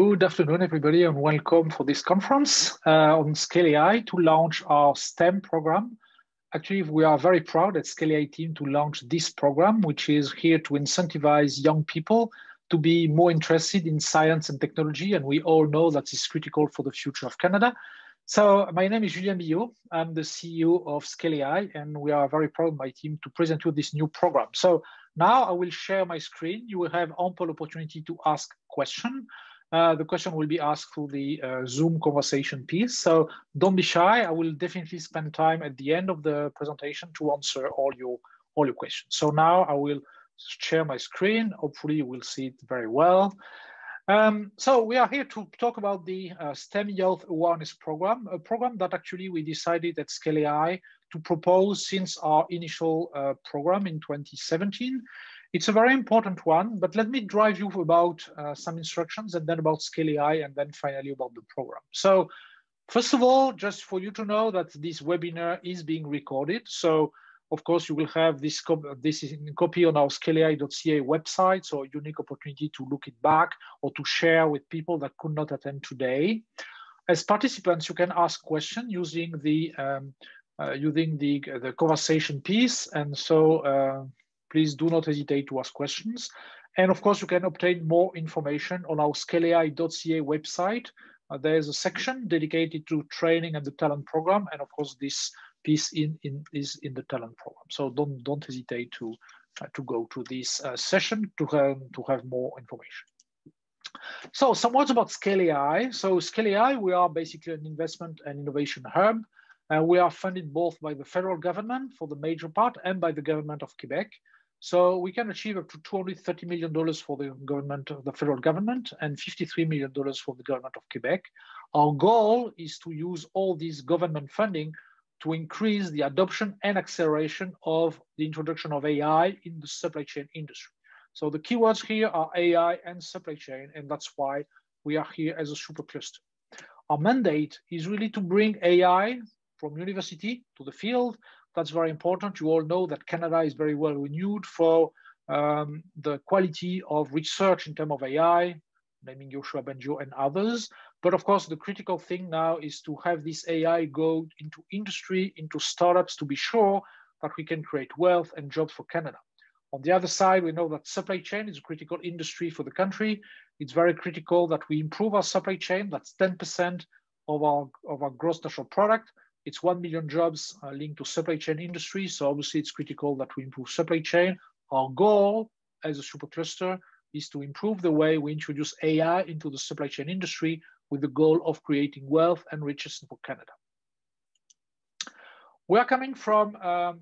Good afternoon, everybody, and welcome for this conference on SCALIA to launch our STEM program. Actually, we are very proud at SCALIA team to launch this program, which is here to incentivize young people to be more interested in science and technology, and we all know that is critical for the future of Canada. So my name is Julien Billot. I'm the CEO of SCALIA, and we are very proud, my team, to present you this new program. So now I will share my screen. You will have ample opportunity to ask questions. The question will be asked through the Zoom conversation piece. So don't be shy. I will definitely spend time at the end of the presentation to answer all your questions. So now I will share my screen. Hopefully you will see it very well. So we are here to talk about the STEM Youth Awareness Program, a program that actually we decided at SCALIA to propose since our initial program in 2017. It's a very important one, but let me drive you about some instructions and then about SCALIA and then finally about the program. So first of all, just for you to know that this webinar is being recorded. So of course, you will have this copy on our scalia.ca website, so a unique opportunity to look it back or to share with people that could not attend today. As participants, you can ask questions using the conversation piece, and so please do not hesitate to ask questions. And of course, you can obtain more information on our scalia.ca website. There's a section dedicated to training and the talent program, and of course, this piece is in the talent program. So don't hesitate to go to this session to have more information. So some words about SCALIA. So SCALIA, we are basically an investment and innovation hub. We are funded both by the federal government for the major part and by the government of Quebec. So we can achieve up to $230 million for the government, the federal government, and $53 million for the government of Quebec. Our goal is to use all this government funding to increase the adoption and acceleration of the introduction of AI in the supply chain industry. So the keywords here are AI and supply chain, and that's why we are here as a supercluster. Our mandate is really to bring AI from university to the field. That's very important. You all know that Canada is very well renewed for the quality of research in terms of AI, naming Yoshua Benjo and others. But of course, the critical thing now is to have this AI go into industry, into startups, to be sure that we can create wealth and jobs for Canada. On the other side, we know that supply chain is a critical industry for the country. It's very critical that we improve our supply chain. That's 10% of our gross national product. It's 1 million jobs linked to supply chain industry. So obviously it's critical that we improve supply chain. Our goal as a supercluster is to improve the way we introduce AI into the supply chain industry with the goal of creating wealth and riches for Canada. We are coming from a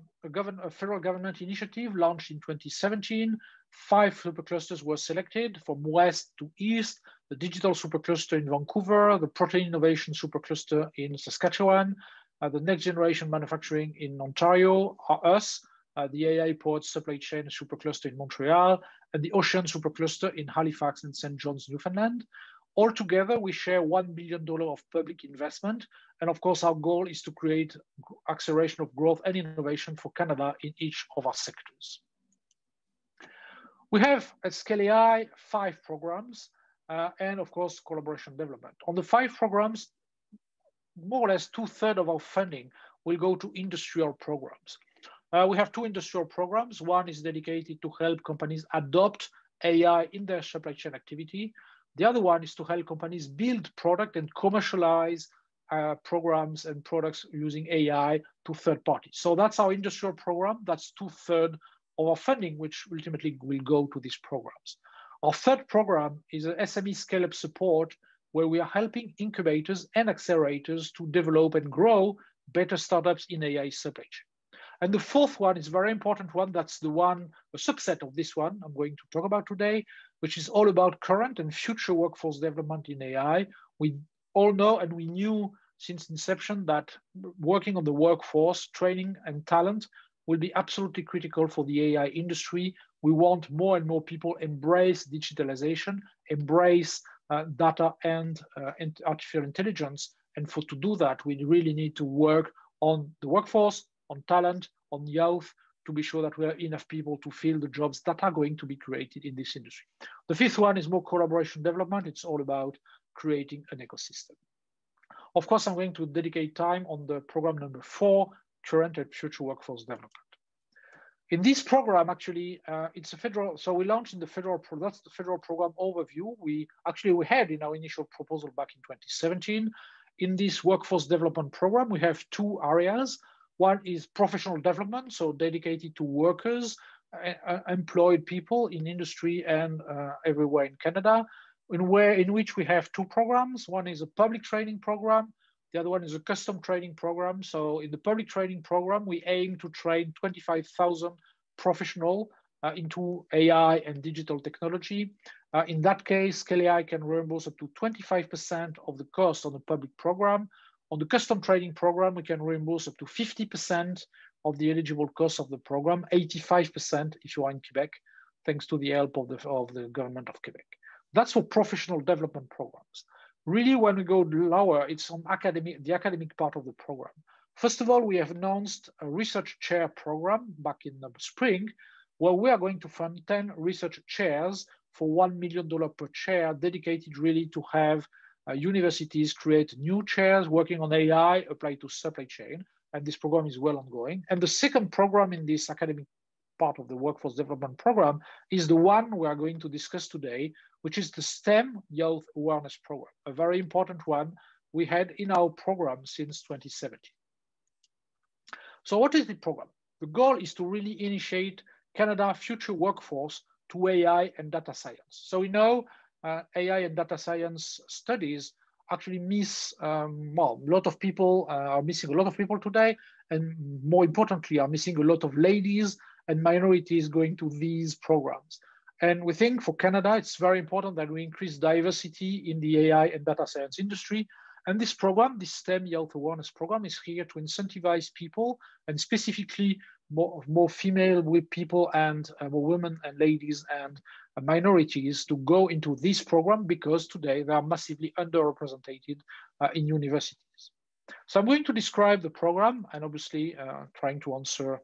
federal government initiative launched in 2017. 5 superclusters were selected from west to east: the digital supercluster in Vancouver, the protein innovation supercluster in Saskatchewan, the next generation manufacturing in Ontario, us, the AI-powered supply chain supercluster in Montreal, and the ocean supercluster in Halifax and St. John's, Newfoundland. Altogether, we share $1 billion of public investment. And of course, our goal is to create acceleration of growth and innovation for Canada in each of our sectors. We have at SCALIA 5 programs and of course, collaboration development. On the 5 programs, more or less 2/3 of our funding will go to industrial programs. We have 2 industrial programs. One is dedicated to help companies adopt AI in their supply chain activity. The other one is to help companies build product and commercialize programs and products using AI to third parties. So that's our industrial program. That's 2/3 of our funding, which ultimately will go to these programs. Our third program is an SME scale-up support, where we are helping incubators and accelerators to develop and grow better startups in AI supply chain. And the fourth one is a very important one. That's the one, a subset of this one I'm going to talk about today, which is all about current and future workforce development in AI. We all know and we knew since inception that working on the workforce, training and talent will be absolutely critical for the AI industry. We want more and more people embrace digitalization, embrace data and artificial intelligence. And to do that, we really need to work on the workforce, on talent, on youth, to be sure that we have enough people to fill the jobs that are going to be created in this industry. The fifth one is more collaboration development. It's all about creating an ecosystem. Of course, I'm going to dedicate time on the program number 4, current and future workforce development. In this program, actually, it's a federal, so we launched in the federal, that's the federal program overview. We had in our initial proposal back in 2017. In this workforce development program, we have 2 areas. One is professional development, so dedicated to workers, employed people in industry and everywhere in Canada, in which we have 2 programs. One is a public training program. The other one is a custom training program. So in the public training program, we aim to train 25,000 professionals into AI and digital technology. In that case, SCALIA can reimburse up to 25% of the cost on the public program. On the custom training program, we can reimburse up to 50% of the eligible cost of the program, 85% if you are in Quebec, thanks to the help of the government of Quebec. That's for professional development programs. Really, when we go lower, it's on the academic part of the program. First of all, we have announced a research chair program back in the spring, where we are going to fund 10 research chairs for $1 million per chair, dedicated really to have universities create new chairs working on AI applied to supply chain. And this program is well ongoing. And the second program in this academic part of the workforce development program is the one we are going to discuss today, which is the STEM Youth Awareness Program, a very important one we had in our program since 2017. So what is the program? The goal is to really initiate Canada future workforce to AI and data science. So we know AI and data science studies actually miss, well, a lot of people are missing a lot of people today, and more importantly, are missing a lot of ladies and minorities going to these programs. And we think for Canada, it's very important that we increase diversity in the AI and data science industry. And this program, this STEM Youth Awareness Program, is here to incentivize people, and specifically more female people and more women and ladies and minorities to go into this program, because today they are massively underrepresented in universities. So I'm going to describe the program and obviously trying to answer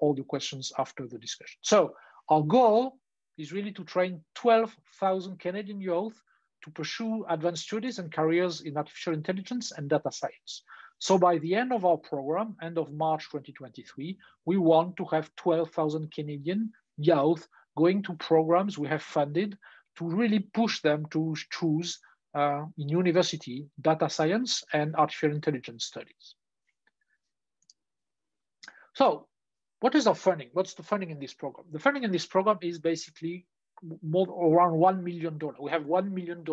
all the questions after the discussion. So our goal is really to train 12,000 Canadian youth to pursue advanced studies and careers in artificial intelligence and data science. So by the end of our program, end of March 2023, we want to have 12,000 Canadian youth going to programs we have funded to really push them to choose in university data science and artificial intelligence studies. So what is our funding? What's the funding in this program? The funding in this program is basically around $1 million. We have $1 million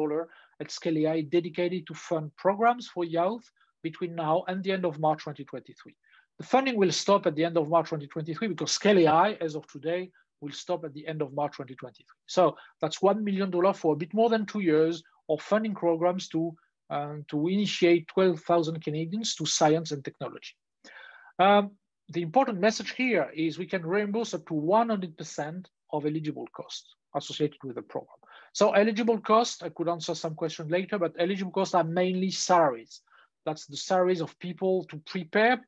at SCALIA dedicated to fund programs for youth between now and the end of March 2023. The funding will stop at the end of March 2023 because SCALIA, as of today, will stop at the end of March 2023. So that's $1 million for a bit more than 2 years of funding programs to initiate 12,000 Canadians to science and technology. The important message here is we can reimburse up to 100% of eligible costs associated with the program. So eligible costs, I could answer some questions later, but eligible costs are mainly salaries. That's the salaries of people to prepare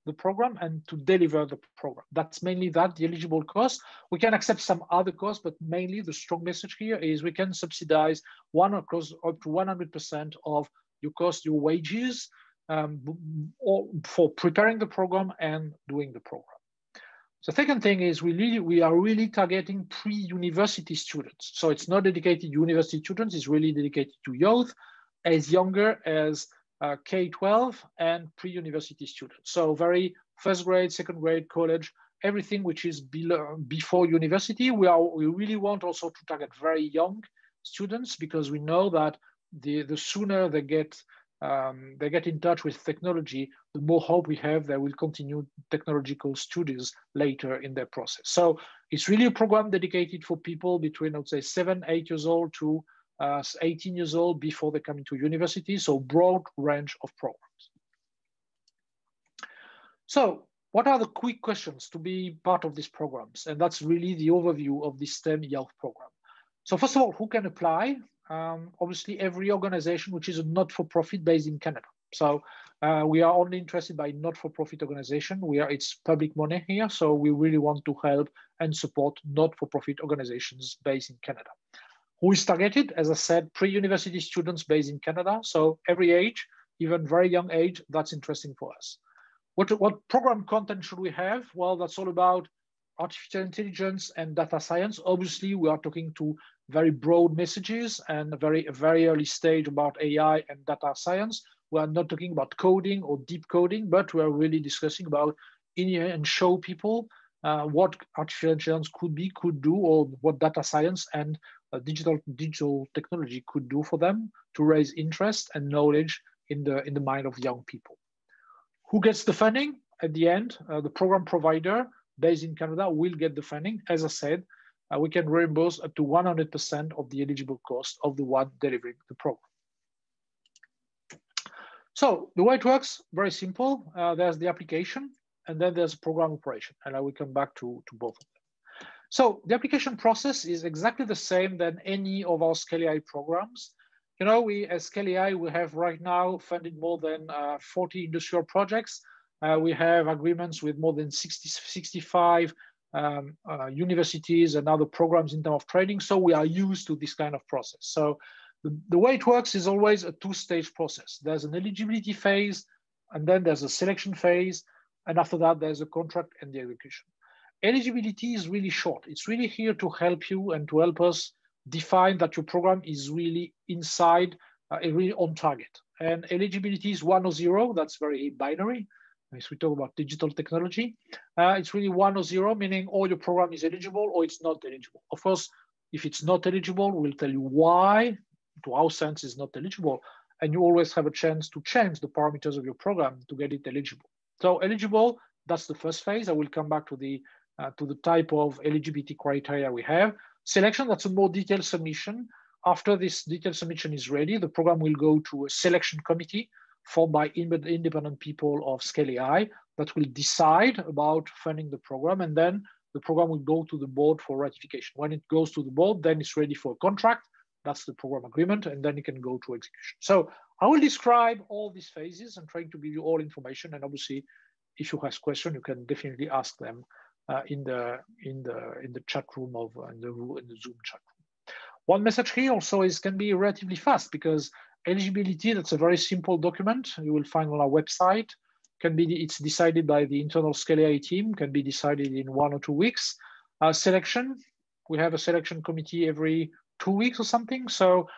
the program and to deliver the program. That's mainly that, the eligible cost. We can accept some other costs, but mainly the strong message here is we can subsidize up to 100% of your cost, your wages, or for preparing the program and doing the program. The second thing is we are really targeting pre-university students. So it's not dedicated to university students, it's really dedicated to youth as younger as K-12 and pre-university students. So very first grade, second grade, college, everything which is before university. We really want also to target very young students, because we know that the sooner they get in touch with technology, the more hope we have they will continue technological studies later in their process. So it's really a program dedicated for people between, I would say, 7, 8 years old to 18 years old before they come into university, so broad range of programs. So what are the quick questions to be part of these programs? And that's really the overview of the STEM Youth Program. So first of all, who can apply? Obviously, every organization which is a not-for-profit based in Canada. So We are only interested by not-for-profit organization. It's public money here, so we really want to help and support not-for-profit organizations based in Canada. Who is targeted? As I said, pre-university students based in Canada. So every age, even very young age, that's interesting for us. What program content should we have? Well, that's all about artificial intelligence and data science. Obviously, we are talking to very broad messages and a very early stage about AI and data science. We are not talking about coding or deep coding, but we are really discussing about and show people what artificial intelligence could do, or what data science and digital technology could do for them to raise interest and knowledge in the mind of young people. Who gets the funding? At the end, the program provider based in Canada will get the funding. As I said, we can reimburse up to 100% of the eligible cost of the one delivering the program. So the way it works, very simple. There's the application, and then there's program operation, and I will come back to both of them. So the application process is exactly the same than any of our SCALIA programs. You know, we as SCALIA, we have right now funded more than 40 industrial projects. We have agreements with more than 65 universities and other programs in terms of training. So we are used to this kind of process. So the way it works is always a two-stage process. There's an eligibility phase, and then there's a selection phase. And after that, there's a contract and the execution. Eligibility is really short. It's really here to help you and to help us define that your program is really inside, really on target. And eligibility is 1 or 0. That's very binary. As we talk about digital technology, it's really 1 or 0, meaning or your program is eligible or it's not eligible. Of course, if it's not eligible, we'll tell you why, to our sense, is not eligible. And you always have a chance to change the parameters of your program to get it eligible. So eligible, that's the first phase. I will come back to the type of eligibility criteria we have. Selection, that's a more detailed submission. After this detailed submission is ready, the program will go to a selection committee formed by independent people of SCALIA that will decide about funding the program, and then the program will go to the board for ratification. When it goes to the board, then it's ready for a contract. That's the program agreement, and then it can go to execution. So I will describe all these phases and trying to give you all information. And obviously, if you have questions, you can definitely ask them in the chat room in the Zoom chat room. One message here also is can be relatively fast, because eligibility, that's a very simple document you will find on our website. It's decided by the internal SCALIA team, can be decided in 1 or 2 weeks. Selection, we have a selection committee every 2 weeks or something. So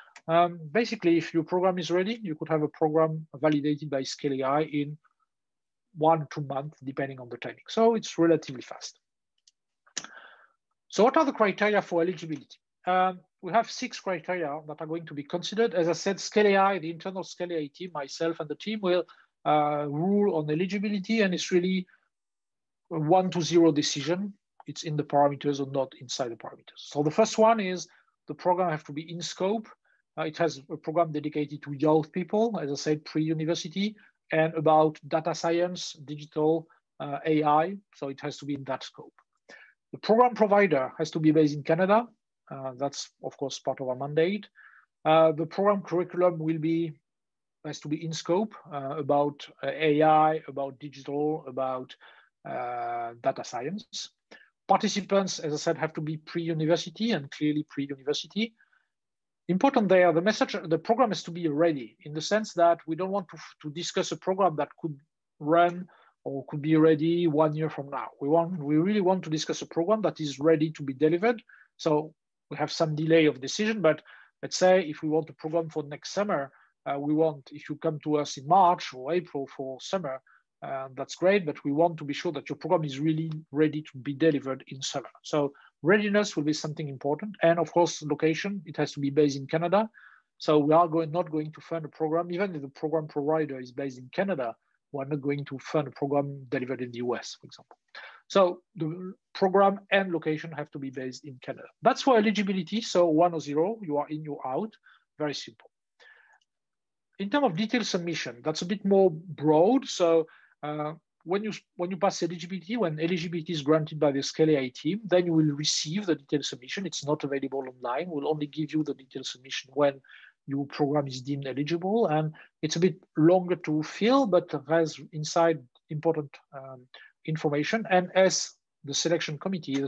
basically, if your program is ready, you could have a program validated by SCALIA in 1 or 2 months, depending on the timing. So it's relatively fast. So what are the criteria for eligibility? We have 6 criteria that are going to be considered. As I said, SCALIA, the internal SCALIA team, myself and the team will rule on eligibility, and it's really a 1 to 0 decision. It's in the parameters or not inside the parameters. So the first one is the program has to be in scope. It has a program dedicated to youth people, as I said, pre-university, and about data science, digital, AI. So it has to be in that scope. The program provider has to be based in Canada. That's, of course, part of our mandate. The program curriculum has to be in scope about AI, about digital, about data science. Participants, as I said, have to be pre-university and clearly pre-university. Important there, the program has to be ready in the sense that we don't want to discuss a program that could run or could be ready 1 year from now. We really want to discuss a program that is ready to be delivered. So we have some delay of decision, but let's say if we want a program for next summer, if you come to us in March or April for summer, that's great, but we want to be sure that your program is really ready to be delivered in summer. So readiness will be something important. And of course, location, it has to be based in Canada. So we are not going to fund a program, even if the program provider is based in Canada, we're not going to fund a program delivered in the US, for example. So the program and location have to be based in Canada. That's for eligibility. So 1 or 0, you are in, you're out, very simple. In terms of detailed submission, that's a bit more broad. So when you pass eligibility, when eligibility is granted by the SCALIA team, then you will receive the detailed submission. It's not available online. We'll only give you the detailed submission when your program is deemed eligible. And it's a bit longer to fill, but has inside important information. And as the selection committee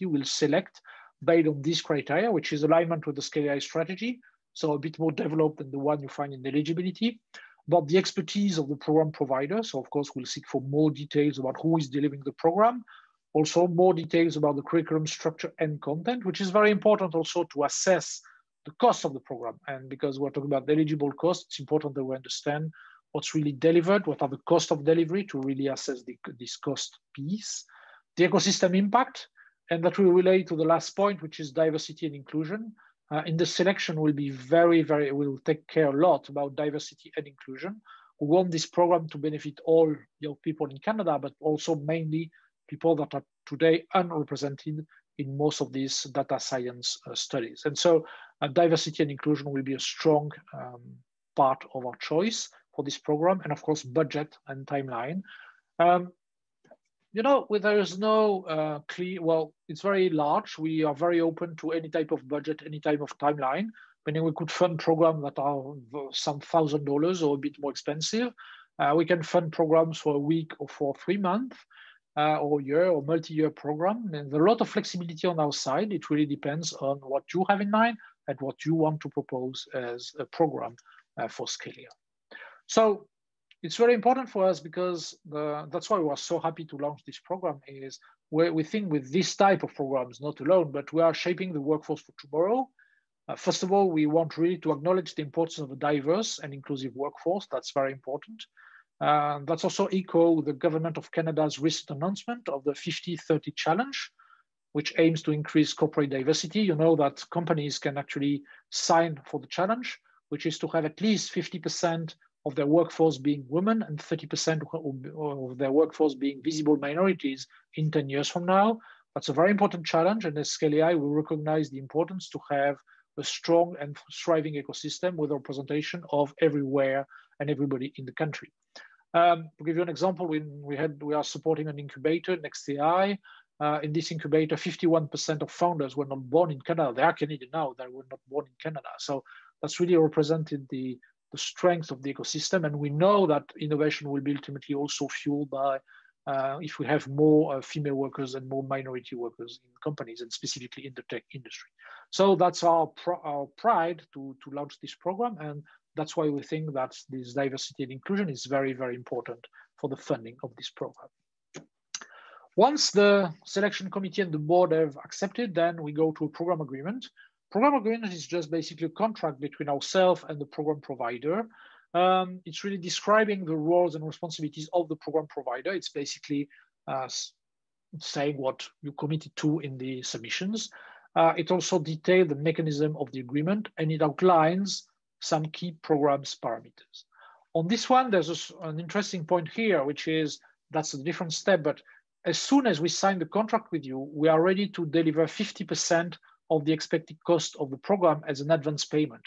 will select based on these criteria, which is alignment with the SCALIA strategy, so a bit more developed than the one you find in eligibility, but the expertise of the program provider. So of course, we'll seek for more details about who is delivering the program, also more details about the curriculum structure and content, which is very important also to assess the cost of the program. And because we're talking about eligible costs, it's important that we understand what's really delivered, what are the costs of delivery to really assess this cost piece, the ecosystem impact, and that will relate to the last point, which is diversity and inclusion. In the selection, we'll take care a lot about diversity and inclusion. We want this program to benefit all young people in Canada, but also mainly people that are today unrepresented in most of these data science studies. And so diversity and inclusion will be a strong part of our choice for this program, and of course, budget and timeline. There is no clear, well, it's very large. We are very open to any type of budget, any type of timeline, meaning we could fund programs that are some $1,000 or a bit more expensive. We can fund programs for a week or for 3 months or a year or multi-year program. And there's a lot of flexibility on our side. It really depends on what you have in mind and what you want to propose as a program for SCALIA. So it's very important for us because that's why we are so happy to launch this program, is we think with this type of programs, not alone, but we are shaping the workforce for tomorrow. First of all, we want really to acknowledge the importance of a diverse and inclusive workforce. That's very important. That's also echo the Government of Canada's recent announcement of the 50-30 challenge, which aims to increase corporate diversity. You know that companies can actually sign for the challenge, which is to have at least 50% of their workforce being women and 30% of their workforce being visible minorities in 10 years from now. That's a very important challenge, and as SCALIA, we recognize the importance to have a strong and thriving ecosystem with representation of everywhere and everybody in the country. To give you an example, we are supporting an incubator in XTI. In this incubator, 51% of founders were not born in Canada. They are Canadian now, they were not born in Canada. So that's really represented the strength of the ecosystem. And we know that innovation will be ultimately also fueled by if we have more female workers and more minority workers in companies, and specifically in the tech industry. So that's our pride to launch this program. And that's why we think that this diversity and inclusion is very, very important for the funding of this program. Once the selection committee and the board have accepted, then we go to a program agreement. Program agreement is just basically a contract between ourselves and the program provider. It's really describing the roles and responsibilities of the program provider. It's basically saying what you committed to in the submissions. It also details the mechanism of the agreement, and it outlines some key programs parameters. On this one, there's an interesting point here, which is that's a different step, but as soon as we sign the contract with you, we are ready to deliver 50% of the expected cost of the program as an advance payment.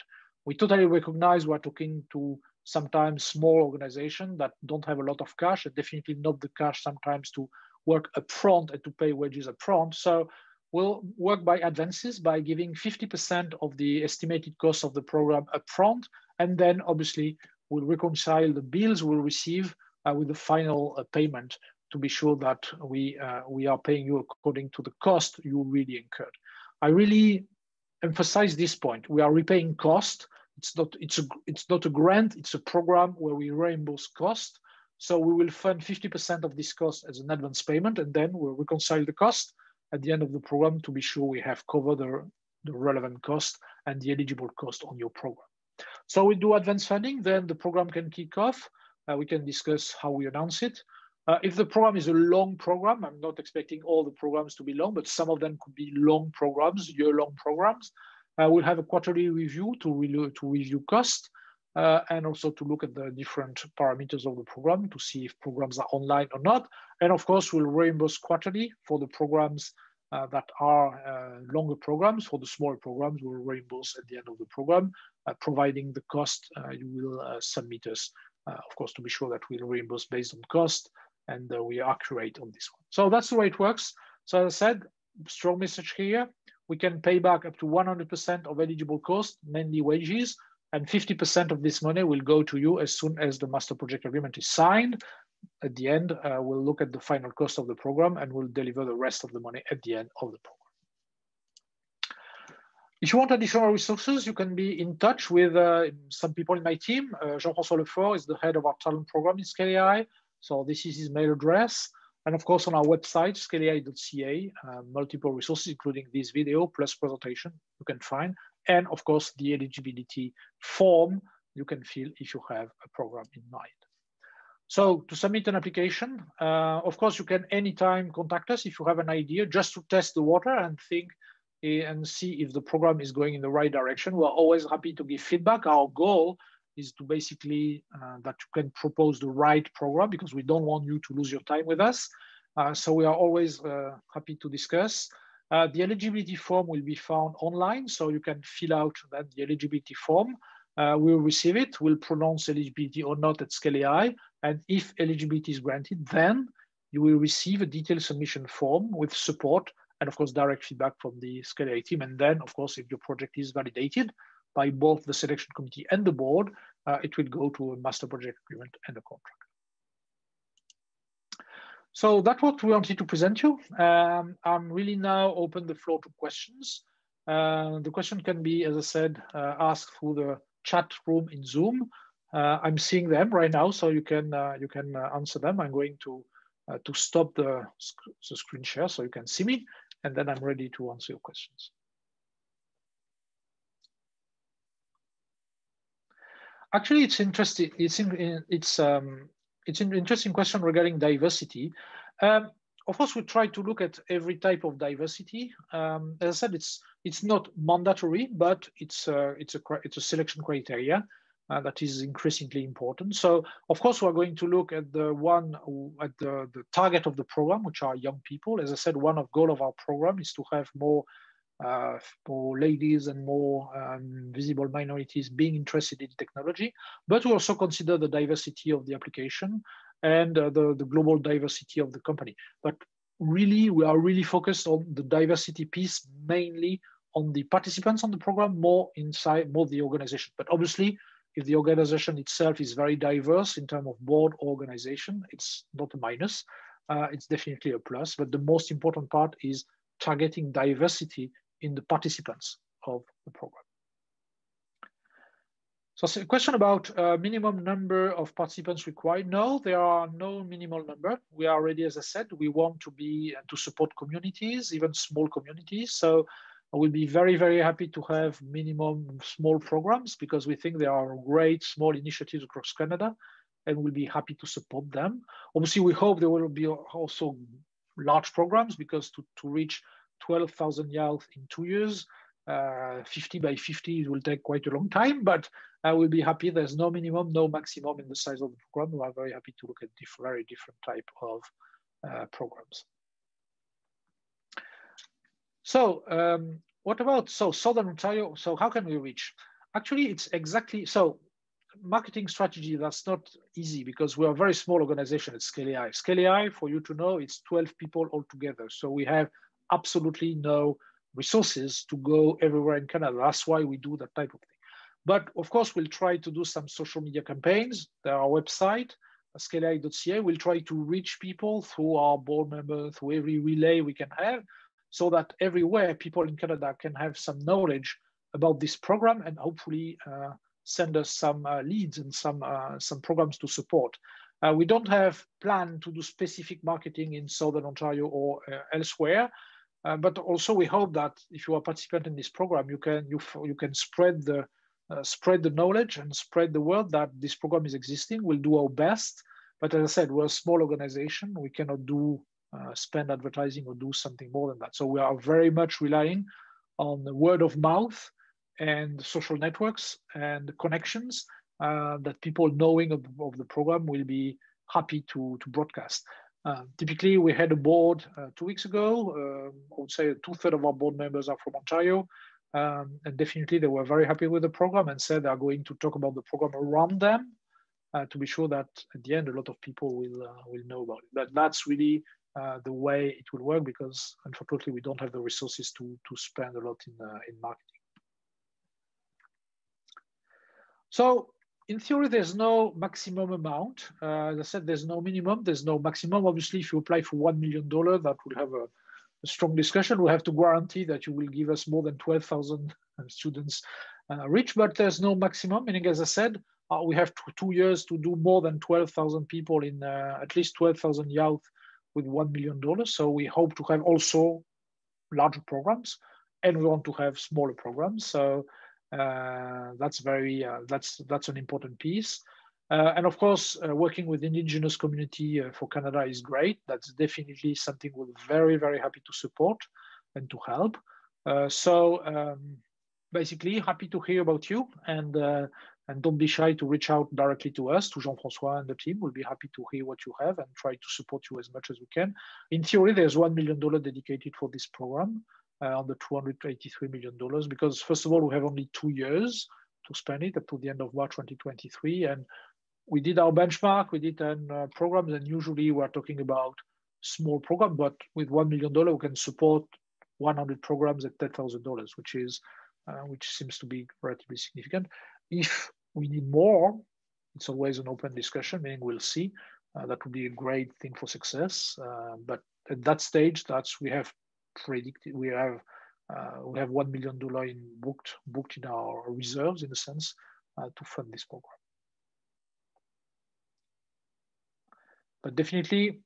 We totally recognize we're talking to sometimes small organizations that don't have a lot of cash, and definitely not the cash sometimes to work upfront and to pay wages upfront. So we'll work by advances by giving 50% of the estimated cost of the program upfront, and then obviously we'll reconcile the bills we'll receive with the final payment to be sure that we are paying you according to the cost you really incurred. I really emphasize this point. We are repaying cost. It's not a grant, it's a program where we reimburse cost. So we will fund 50% of this cost as an advance payment, and then we'll reconcile the cost at the end of the program to be sure we have covered the relevant cost and the eligible cost on your program. So we do advance funding, then the program can kick off. We can discuss how we announce it. If the program is a long program, I'm not expecting all the programs to be long, but some of them could be long programs, year-long programs. We'll have a quarterly review to review cost and also to look at the different parameters of the program to see if programs are online or not. And of course, we'll reimburse quarterly for the programs that are longer programs. For the smaller programs, we'll reimburse at the end of the program, providing the cost you will submit us, of course, to be sure that we'll reimburse based on cost and we are accurate on this one. So that's the way it works. So as I said, strong message here. We can pay back up to 100% of eligible costs, mainly wages. and 50% of this money will go to you as soon as the master project agreement is signed. At the end, we'll look at the final cost of the program and we'll deliver the rest of the money at the end of the program. If you want additional resources, you can be in touch with some people in my team. Jean-François Lefort is the head of our talent program in SCALIA. So this is his mail address. And of course, on our website, scalia.ca, multiple resources, including this video plus presentation you can find. And of course, the eligibility form you can fill if you have a program in mind. So to submit an application, of course, you can anytime contact us if you have an idea, just to test the water and think and see if the program is going in the right direction. We're always happy to give feedback. Our goal is to basically that you can propose the right program, because we don't want you to lose your time with us. So we are always happy to discuss. The eligibility form will be found online, so you can fill out the eligibility form. We'll receive it, we'll pronounce eligibility or not at SCALIA, and if eligibility is granted, then you will receive a detailed submission form with support and of course direct feedback from the SCALIA team. And then of course, if your project is validated by both the selection committee and the board, it will go to a master project agreement and a contract. So that's what we wanted to present you. I'm really now open the floor to questions. The question can be, as I said, asked through the chat room in Zoom. I'm seeing them right now, so you can answer them. I'm going to stop the screen share so you can see me, and then I'm ready to answer your questions. Actually, it's interesting. It's an interesting question regarding diversity. Of course, we try to look at every type of diversity. As I said, it's not mandatory, but it's a selection criteria that is increasingly important. So, of course, we're going to look at the target of the program, which are young people. As I said, one of goal of our program is to have more ladies and more visible minorities being interested in technology, but we also consider the diversity of the application and the global diversity of the company. But really, we are really focused on the diversity piece, mainly on the participants on the program, more the organization. But obviously, if the organization itself is very diverse in terms of board or organization, it's not a minus, it's definitely a plus. But the most important part is targeting diversity in the participants of the program. So a question about minimum number of participants required. No, there are no minimal number. We are already, as I said, we want to support communities, even small communities. So we'll be very, very happy to have minimum small programs, because we think there are great small initiatives across Canada, and we'll be happy to support them. Obviously, we hope there will be also large programs, because to reach 12,000 youth in 2 years, 50 by 50, it will take quite a long time, but I will be happy. There's no minimum, no maximum in the size of the program. We are very happy to look at very different type of programs. So what about Southern Ontario? So how can we reach? Actually, it's exactly, so marketing strategy, that's not easy, because we're a very small organization at SCALIA. SCALIA, for you to know, it's 12 people altogether. So we have absolutely no resources to go everywhere in Canada. That's why we do that type of thing. But of course, we'll try to do some social media campaigns. There are our website, scalia.ca. We'll try to reach people through our board members, through every relay we can have, so that everywhere people in Canada can have some knowledge about this program, and hopefully send us some leads and some programs to support. We don't have plan to do specific marketing in Southern Ontario or elsewhere, but also we hope that if you are a participant in this program, you can spread the knowledge and spread the word that this program is existing. We'll do our best, but as I said, we're a small organization. We cannot do spend advertising or do something more than that. So we are very much relying on the word of mouth and social networks and connections that people knowing of the program will be happy to broadcast. Typically, we had a board 2 weeks ago. I would say 2/3 of our board members are from Ontario. And definitely they were very happy with the program and said they are going to talk about the program around them to be sure that at the end, a lot of people will know about it. But that's really the way it will work, because unfortunately we don't have the resources to spend a lot in marketing. So in theory, there's no maximum amount. As I said, there's no minimum, there's no maximum. Obviously, if you apply for $1 million, that will have a strong discussion. We have to guarantee that you will give us more than 12,000 students reach, but there's no maximum, meaning, as I said, we have 2 years to do more than 12,000 people in at least 12,000 youth with $1 million. So we hope to have also larger programs, and we want to have smaller programs. So that's an important piece. And of course, working with indigenous community for Canada is great. That's definitely something we're very, very happy to support and to help. Basically, happy to hear about you, and don't be shy to reach out directly to us, to Jean-François and the team. We'll be happy to hear what you have and try to support you as much as we can. In theory, there's $1 million dedicated for this program on the $283 million, because first of all, we have only 2 years to spend it up to the end of March 2023. And we did our benchmark, we did programs, and usually we're talking about small program, but with $1 million, we can support 100 programs at $10,000, which seems to be relatively significant. If we need more, it's always an open discussion, meaning we'll see. That would be a great thing for success. But at that stage, we have predicted, we have $1 million booked in our reserves, in a sense, to fund this program. But definitely,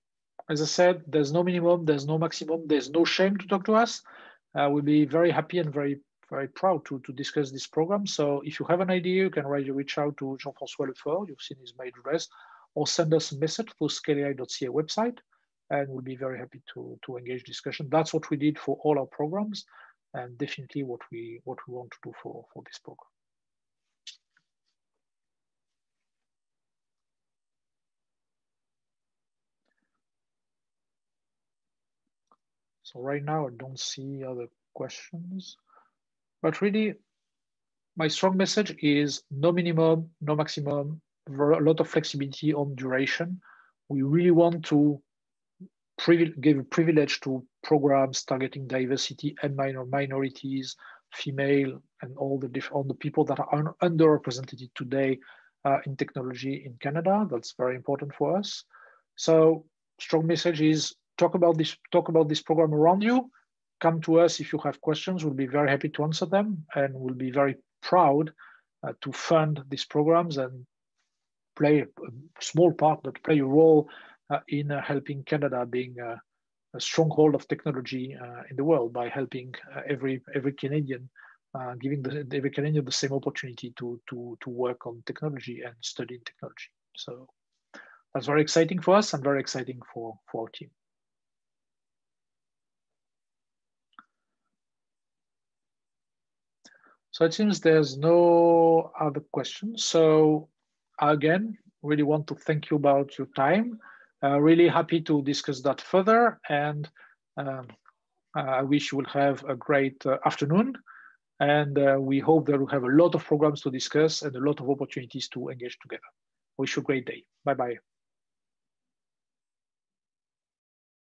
as I said, there's no minimum, there's no maximum, there's no shame to talk to us. We'll be very happy and very, very proud to discuss this program. So if you have an idea, you can reach out to Jean-François Lefort, you've seen his mail address, or send us a message through scalia.ca website, and we'll be very happy to engage discussion. That's what we did for all our programs, and definitely what we want to do for this program. So right now, I don't see other questions, but really, my strong message is no minimum, no maximum, a lot of flexibility on duration. We really want to give a privilege to programs targeting diversity and minorities, female, and all the people that are underrepresented today in technology in Canada. That's very important for us. So strong message is talk about this program around you. Come to us if you have questions. We'll be very happy to answer them, and we'll be very proud to fund these programs and play a small part, but play a role in helping Canada being a stronghold of technology in the world by helping every Canadian, giving every Canadian the same opportunity to work on technology and study technology. So that's very exciting for us and very exciting for our team. So it seems there's no other questions. So again, really want to thank you about your time. Really happy to discuss that further, and I wish you will have a great afternoon, and we hope that we'll have a lot of programs to discuss and a lot of opportunities to engage together. Wish you a great day. Bye-bye.